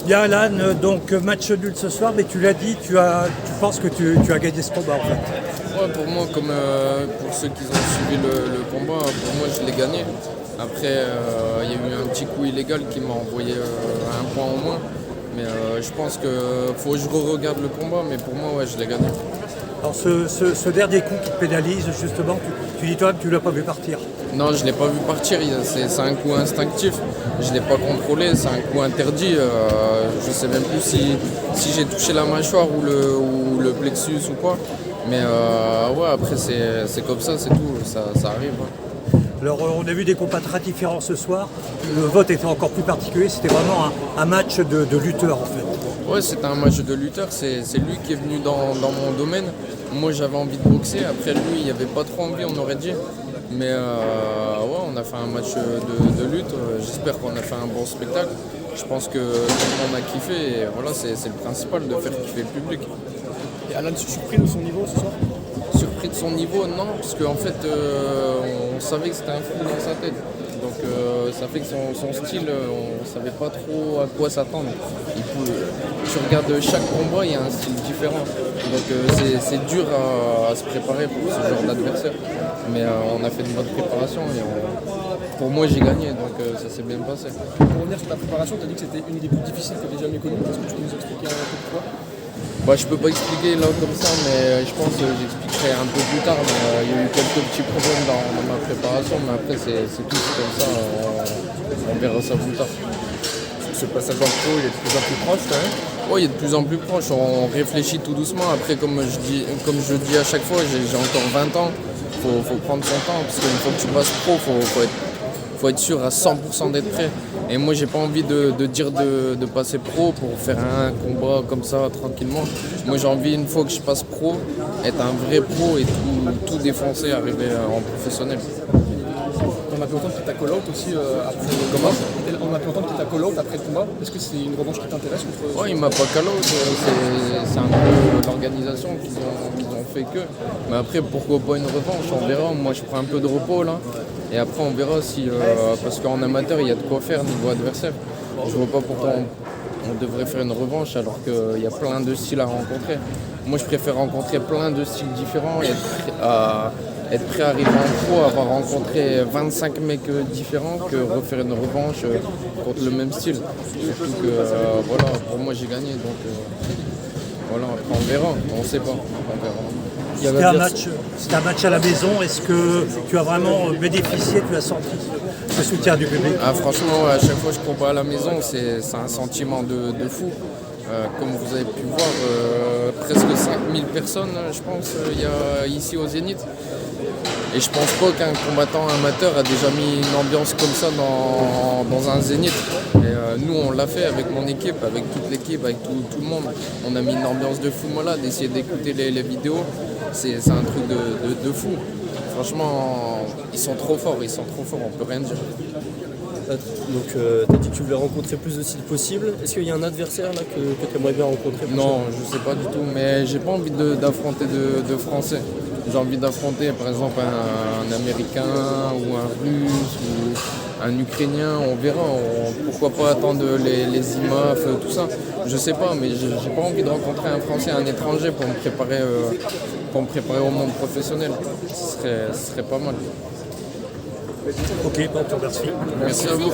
Bien Alan, donc match nul ce soir, mais tu l'as dit, tu penses que tu as gagné ce combat en fait. Ouais, pour moi, comme pour ceux qui ont suivi le combat, pour moi je l'ai gagné. Après, il y a eu un petit coup illégal qui m'a envoyé un point en moins. Mais je pense qu'il faut que je re-regarde le combat, mais pour moi, ouais, je l'ai gagné. Alors ce dernier coup qui te pénalise, justement, tu dis toi-même que tu ne l'as pas vu partir. Non, je ne l'ai pas vu partir, c'est un coup instinctif. Je ne l'ai pas contrôlé, c'est un coup interdit. Je ne sais même plus si j'ai touché la mâchoire ou le plexus ou quoi. Mais ouais, après c'est comme ça, c'est tout, ça arrive. Ouais. Alors on a vu des combats très différents ce soir. Le vote était encore plus particulier, c'était vraiment un match de lutteurs en fait. Ouais, c'était un match de lutteur, c'est lui qui est venu dans mon domaine. Moi j'avais envie de boxer, après lui il n'y avait pas trop envie, on aurait dit. Mais ouais, on a fait un match de lutte, j'espère qu'on a fait un bon spectacle. Je pense que tout le monde a kiffé et voilà, c'est le principal de faire kiffer le public. Et Alan, tu es surpris de son niveau ce soir? Surpris de son niveau, non, parce qu'en fait on savait que c'était un fou dans sa tête. Donc ça fait que son style, on ne savait pas trop à quoi s'attendre. Tu regardes chaque combat, il y a un style différent. Donc c'est dur à se préparer pour ce genre d'adversaire. Mais on a fait une bonne préparation et pour moi j'ai gagné, donc ça s'est bien passé. Pour revenir sur ta préparation, tu as dit que c'était une des plus difficiles que tu aies jamais connues. Est-ce que tu peux nous expliquer un peu pourquoi? Bah, je peux pas expliquer là comme ça, mais je pense que j'expliquerai un peu plus tard. Mais il y a eu quelques petits problèmes dans ma préparation, mais après c'est tout, c'est comme ça, on verra ça plus tard. Ce passage en pro, il est de plus en plus proche quand même. Oui, il est de plus en plus proche, on réfléchit tout doucement. Après, comme je dis à chaque fois, j'ai encore 20 ans, faut prendre son temps, parce qu'une fois que tu passes pro, faut être sûr à 100% d'être prêt. Et moi, j'ai pas envie de dire de passer pro pour faire un combat comme ça tranquillement. Moi, j'ai envie, une fois que je passe pro, être un vrai pro et tout défoncer, arriver en professionnel. On a pu entendre qu'il t'a call-out aussi après le combat. On a pu entendre qu'il t'a call-out après le combat. Est-ce que c'est une revanche qui t'intéresse contre... Ouais, il m'a pas call-out, c'est un peu l'organisation qu'ils ont fait que. Mais après, pourquoi pas une revanche, on verra. Moi, je prends un peu de repos là. Et après, on verra si... parce qu'en amateur, il y a de quoi faire niveau adversaire. Je vois pas pourquoi on devrait faire une revanche alors qu'il y a plein de styles à rencontrer. Moi, je préfère rencontrer plein de styles différents et être prêt à arriver en pro, avoir rencontré 25 mecs différents que refaire une revanche contre le même style. Surtout que voilà, pour moi, j'ai gagné. Donc voilà, après, on verra. On sait pas. On verra. C'était un match à la maison. Est-ce que tu as vraiment bénéficié, tu as senti le soutien du public? Franchement, à chaque fois que je combats à la maison, c'est un sentiment de fou. Comme vous avez pu voir, presque 5000 personnes, je pense, il y a ici au Zénith. Et je pense pas qu'un combattant amateur a déjà mis une ambiance comme ça dans un Zénith. Et nous, on l'a fait avec mon équipe, avec toute l'équipe, avec tout le monde. On a mis une ambiance de fou malade, d'essayer d'écouter les vidéos. C'est un truc de fou. Franchement, ils sont trop forts, on peut rien dire. Donc tu as dit que tu voulais rencontrer plus de styles possible. Est-ce qu'il y a un adversaire là, que tu aimerais bien rencontrer? Non, je sais pas du tout, mais j'ai pas envie d'affronter de Français. J'ai envie d'affronter par exemple un Américain ou un Russe ou un Ukrainien, on verra. Pourquoi pas attendre les IMAF, tout ça. Je sais pas, mais j'ai pas envie de rencontrer un Français, un étranger pour me préparer au monde professionnel. Ce serait pas mal. Ok, bon, on te remercie. Merci à vous.